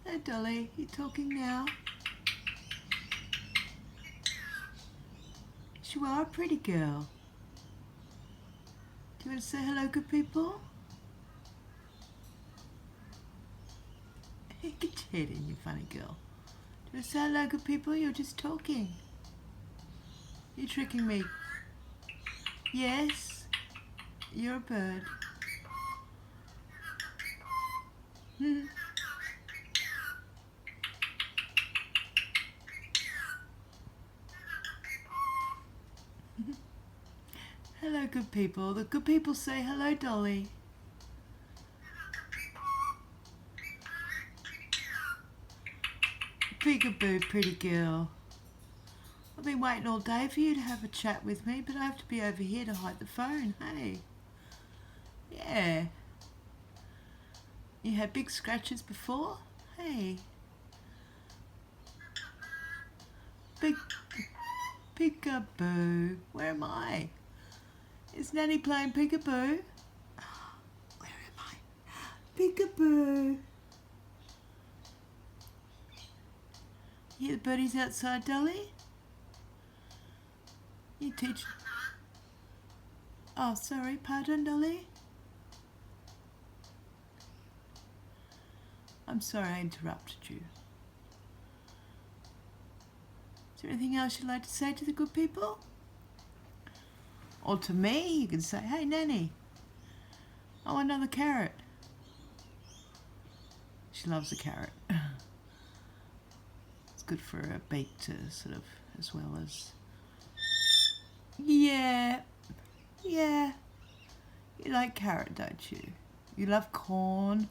Hey Dolly, you talking now? You are a pretty girl. Do you want to say hello, good people? Hey, get your head in, you funny girl. Do you want to say hello, good people? You're just talking. You're tricking me. Yes, you're a bird. Hello, good people. The good people say hello, Dolly. Peekaboo, pretty girl. I've been waiting all day for you to have a chat with me, but I have to be over here to hide the phone, hey? Yeah. You had big scratches before? Hey. Big peekaboo. Where am I? Is Nanny playing peekaboo? Where am I? Peekaboo. You hear the birdies outside, Dolly? You teach... Oh, sorry, pardon, Dolly? I'm sorry I interrupted you. Is there anything else you'd like to say to the good people? Or to me, you can say, hey, Nanny, I want another carrot. She loves a carrot. It's good for a bake to sort of, as well as... Yeah. You like carrot, don't you? You love corn.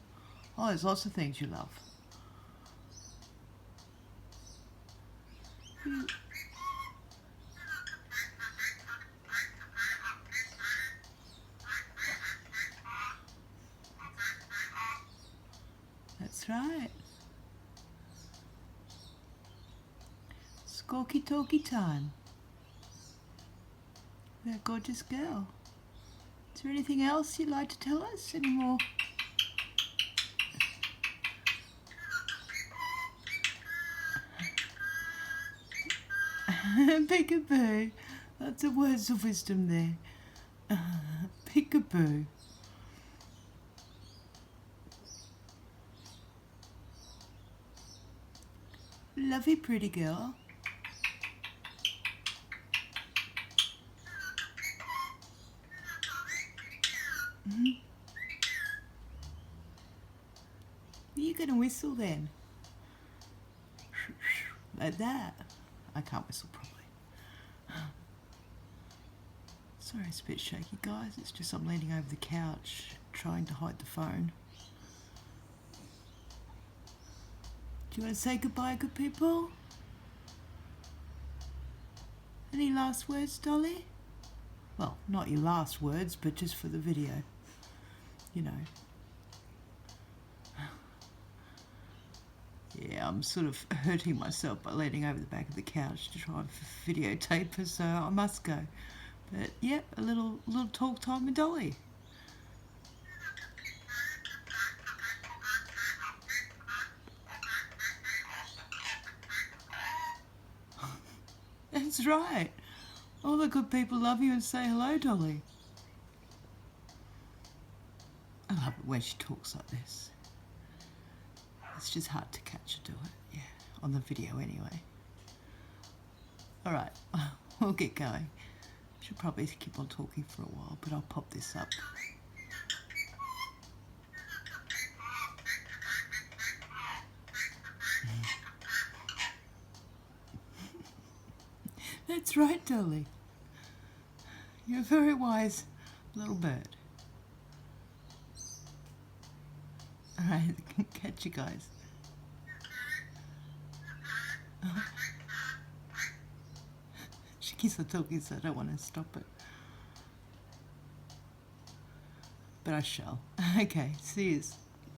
Oh, there's lots of things you love. That's right. Squawky talky time. That gorgeous girl. Is there anything else you'd like to tell us? Any more? Peekaboo. Lots of words of wisdom there. Peekaboo. Lovely pretty girl. Are you going to whistle then? Like that? I can't whistle properly. Sorry, it's a bit shaky, guys. It's just I'm leaning over the couch trying to hide the phone. Do you want to say goodbye, good people? Any last words, Dolly? Well, not your last words, but just for the video. You know. Yeah, I'm sort of hurting myself by leaning over the back of the couch to try and videotape her, so I must go. But yeah, a little talk time with Dolly. That's right. All the good people love you and say hello, Dolly. I love it when she talks like this. It's just hard to catch her do it, yeah, on the video anyway. All right, we'll get going. Should probably keep on talking for a while, but I'll pop this up. That's right, Dolly. You're a very wise little bird. All right, catch you guys. She keeps on talking, so I don't want to stop it. But I shall. Okay, see yous.